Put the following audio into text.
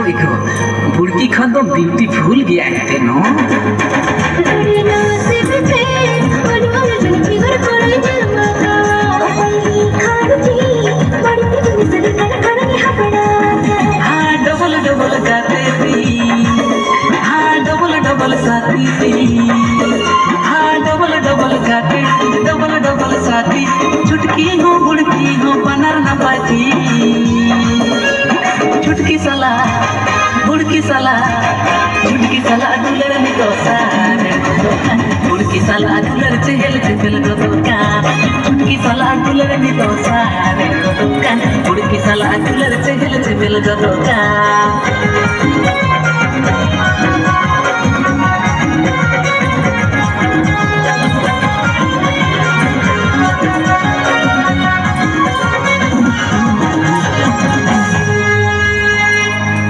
देखो बुड़की खान तो ब्यूटीफुल गया है नो हाँ डबल डबल गाते थी हाँ डबल डबल साथी थी हाँ डबल डबल गाते डबल डबल साथी छुटकी हो बुड़की हो बनर न पाती छुटकी साला बुड़की साला छुटकी साला दुलर में तो सारे बुड़की साला दुलर चहल चहल गोदोका छुटकी साला दुलर में तो सारे गोदोका बुड़की साला दुलर चहल चहल गोदोका